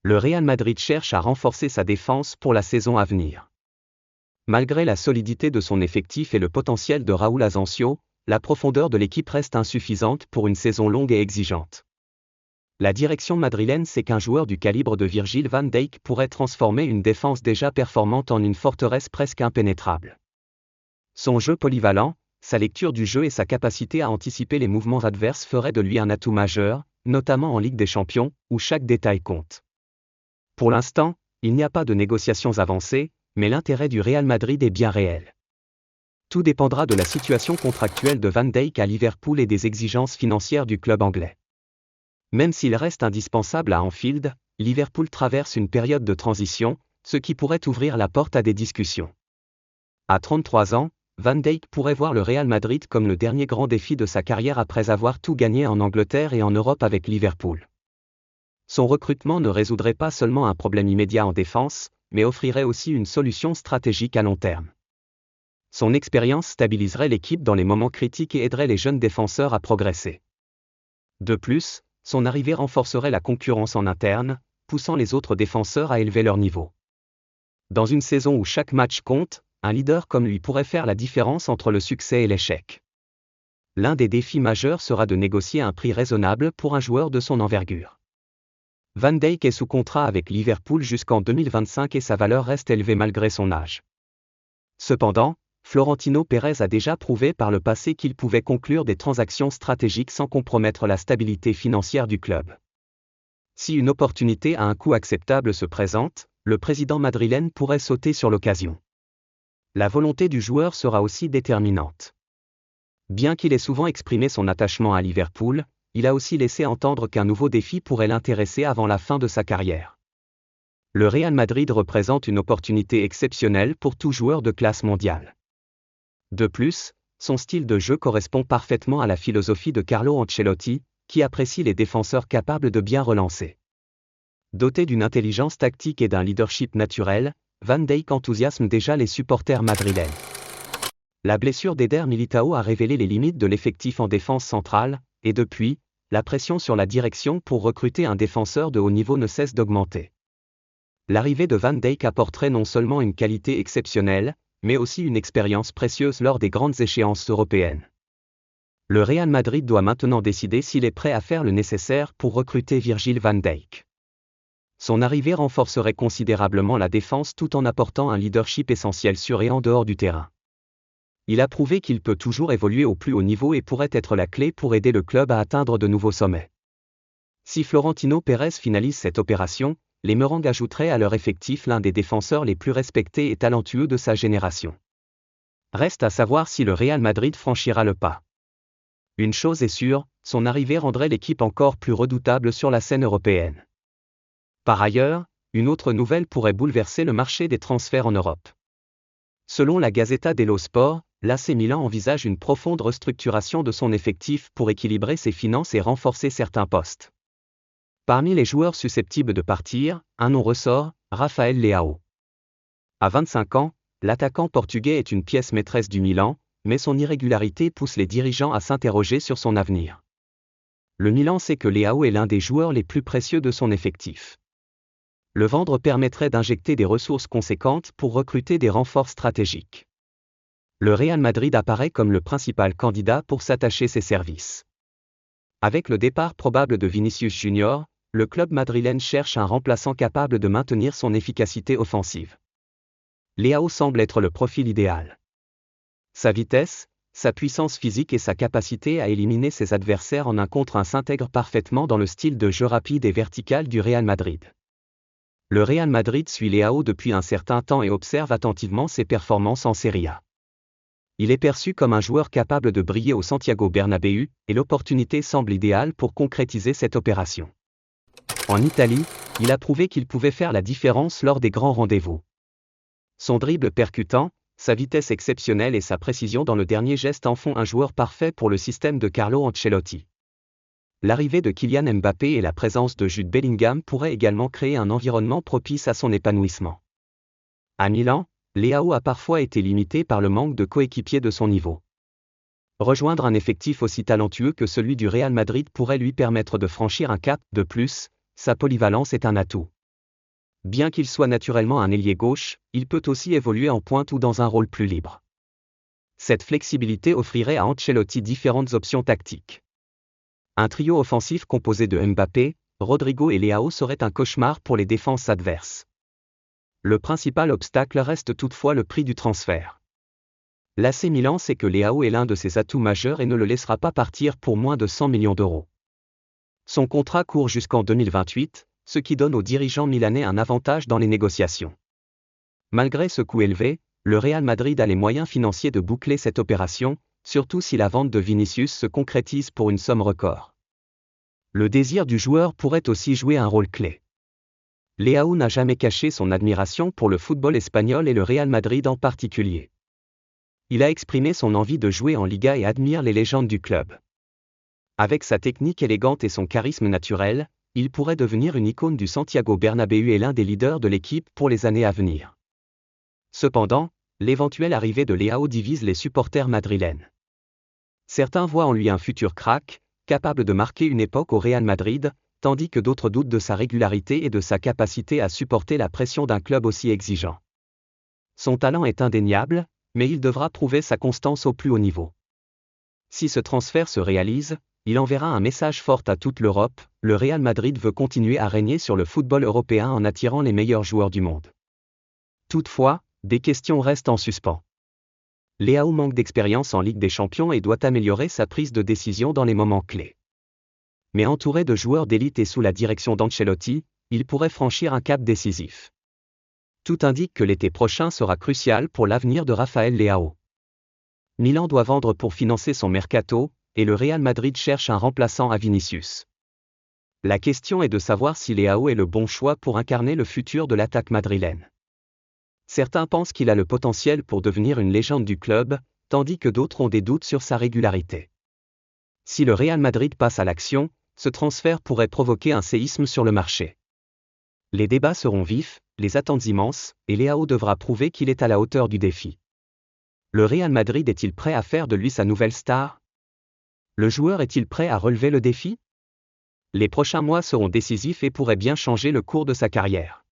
Le Real Madrid cherche à renforcer sa défense pour la saison à venir. Malgré la solidité de son effectif et le potentiel de Raúl Asensio, la profondeur de l'équipe reste insuffisante pour une saison longue et exigeante. La direction madrilène sait qu'un joueur du calibre de Virgil van Dijk pourrait transformer une défense déjà performante en une forteresse presque impénétrable. Son jeu polyvalent, sa lecture du jeu et sa capacité à anticiper les mouvements adverses feraient de lui un atout majeur, notamment en Ligue des Champions, où chaque détail compte. Pour l'instant, il n'y a pas de négociations avancées, mais l'intérêt du Real Madrid est bien réel. Tout dépendra de la situation contractuelle de Van Dijk à Liverpool et des exigences financières du club anglais. Même s'il reste indispensable à Anfield, Liverpool traverse une période de transition, ce qui pourrait ouvrir la porte à des discussions. À 33 ans, Van Dijk pourrait voir le Real Madrid comme le dernier grand défi de sa carrière après avoir tout gagné en Angleterre et en Europe avec Liverpool. Son recrutement ne résoudrait pas seulement un problème immédiat en défense, mais offrirait aussi une solution stratégique à long terme. Son expérience stabiliserait l'équipe dans les moments critiques et aiderait les jeunes défenseurs à progresser. De plus, son arrivée renforcerait la concurrence en interne, poussant les autres défenseurs à élever leur niveau. Dans une saison où chaque match compte, un leader comme lui pourrait faire la différence entre le succès et l'échec. L'un des défis majeurs sera de négocier un prix raisonnable pour un joueur de son envergure. Van Dijk est sous contrat avec Liverpool jusqu'en 2025 et sa valeur reste élevée malgré son âge. Cependant, Florentino Pérez a déjà prouvé par le passé qu'il pouvait conclure des transactions stratégiques sans compromettre la stabilité financière du club. Si une opportunité à un coût acceptable se présente, le président madrilène pourrait sauter sur l'occasion. La volonté du joueur sera aussi déterminante. Bien qu'il ait souvent exprimé son attachement à Liverpool, il a aussi laissé entendre qu'un nouveau défi pourrait l'intéresser avant la fin de sa carrière. Le Real Madrid représente une opportunité exceptionnelle pour tout joueur de classe mondiale. De plus, son style de jeu correspond parfaitement à la philosophie de Carlo Ancelotti, qui apprécie les défenseurs capables de bien relancer. Doté d'une intelligence tactique et d'un leadership naturel, Van Dijk enthousiasme déjà les supporters madrilènes. La blessure d'Eder Militão a révélé les limites de l'effectif en défense centrale, et depuis, la pression sur la direction pour recruter un défenseur de haut niveau ne cesse d'augmenter. L'arrivée de Van Dijk apporterait non seulement une qualité exceptionnelle, mais aussi une expérience précieuse lors des grandes échéances européennes. Le Real Madrid doit maintenant décider s'il est prêt à faire le nécessaire pour recruter Virgil van Dijk. Son arrivée renforcerait considérablement la défense tout en apportant un leadership essentiel sur et en dehors du terrain. Il a prouvé qu'il peut toujours évoluer au plus haut niveau et pourrait être la clé pour aider le club à atteindre de nouveaux sommets. Si Florentino Pérez finalise cette opération, les Merengues ajouteraient à leur effectif l'un des défenseurs les plus respectés et talentueux de sa génération. Reste à savoir si le Real Madrid franchira le pas. Une chose est sûre, son arrivée rendrait l'équipe encore plus redoutable sur la scène européenne. Par ailleurs, une autre nouvelle pourrait bouleverser le marché des transferts en Europe. Selon la Gazzetta dello Sport, l'AC Milan envisage une profonde restructuration de son effectif pour équilibrer ses finances et renforcer certains postes. Parmi les joueurs susceptibles de partir, un nom ressort, Rafael Leao. À 25 ans, l'attaquant portugais est une pièce maîtresse du Milan, mais son irrégularité pousse les dirigeants à s'interroger sur son avenir. Le Milan sait que Leao est l'un des joueurs les plus précieux de son effectif. Le vendre permettrait d'injecter des ressources conséquentes pour recruter des renforts stratégiques. Le Real Madrid apparaît comme le principal candidat pour s'attacher ses services. Avec le départ probable de Vinicius Junior, le club madrilène cherche un remplaçant capable de maintenir son efficacité offensive. Leao semble être le profil idéal. Sa vitesse, sa puissance physique et sa capacité à éliminer ses adversaires en 1 contre 1 s'intègrent parfaitement dans le style de jeu rapide et vertical du Real Madrid. Le Real Madrid suit Leao depuis un certain temps et observe attentivement ses performances en Serie A. Il est perçu comme un joueur capable de briller au Santiago Bernabéu, et l'opportunité semble idéale pour concrétiser cette opération. En Italie, il a prouvé qu'il pouvait faire la différence lors des grands rendez-vous. Son dribble percutant, sa vitesse exceptionnelle et sa précision dans le dernier geste en font un joueur parfait pour le système de Carlo Ancelotti. L'arrivée de Kylian Mbappé et la présence de Jude Bellingham pourraient également créer un environnement propice à son épanouissement. À Milan, Leao a parfois été limité par le manque de coéquipiers de son niveau. Rejoindre un effectif aussi talentueux que celui du Real Madrid pourrait lui permettre de franchir un cap. De plus, sa polyvalence est un atout. Bien qu'il soit naturellement un ailier gauche, il peut aussi évoluer en pointe ou dans un rôle plus libre. Cette flexibilité offrirait à Ancelotti différentes options tactiques. Un trio offensif composé de Mbappé, Rodrigo et Leao serait un cauchemar pour les défenses adverses. Le principal obstacle reste toutefois le prix du transfert. L'AC Milan sait que Leao est l'un de ses atouts majeurs et ne le laissera pas partir pour moins de 100 millions d'euros. Son contrat court jusqu'en 2028, ce qui donne aux dirigeants milanais un avantage dans les négociations. Malgré ce coût élevé, le Real Madrid a les moyens financiers de boucler cette opération, surtout si la vente de Vinicius se concrétise pour une somme record. Le désir du joueur pourrait aussi jouer un rôle clé. Leao n'a jamais caché son admiration pour le football espagnol et le Real Madrid en particulier. Il a exprimé son envie de jouer en Liga et admire les légendes du club. Avec sa technique élégante et son charisme naturel, il pourrait devenir une icône du Santiago Bernabéu et l'un des leaders de l'équipe pour les années à venir. Cependant, l'éventuelle arrivée de Leao divise les supporters madrilènes. Certains voient en lui un futur crack, capable de marquer une époque au Real Madrid, tandis que d'autres doutent de sa régularité et de sa capacité à supporter la pression d'un club aussi exigeant. Son talent est indéniable, mais il devra prouver sa constance au plus haut niveau. Si ce transfert se réalise, il enverra un message fort à toute l'Europe: le Real Madrid veut continuer à régner sur le football européen en attirant les meilleurs joueurs du monde. Toutefois, des questions restent en suspens. Leao manque d'expérience en Ligue des Champions et doit améliorer sa prise de décision dans les moments clés. Mais entouré de joueurs d'élite et sous la direction d'Ancelotti, il pourrait franchir un cap décisif. Tout indique que l'été prochain sera crucial pour l'avenir de Rafael Leao. Milan doit vendre pour financer son mercato, et le Real Madrid cherche un remplaçant à Vinicius. La question est de savoir si Leao est le bon choix pour incarner le futur de l'attaque madrilène. Certains pensent qu'il a le potentiel pour devenir une légende du club, tandis que d'autres ont des doutes sur sa régularité. Si le Real Madrid passe à l'action, ce transfert pourrait provoquer un séisme sur le marché. Les débats seront vifs, les attentes immenses, et Leao devra prouver qu'il est à la hauteur du défi. Le Real Madrid est-il prêt à faire de lui sa nouvelle star? Le joueur est-il prêt à relever le défi? Les prochains mois seront décisifs et pourraient bien changer le cours de sa carrière.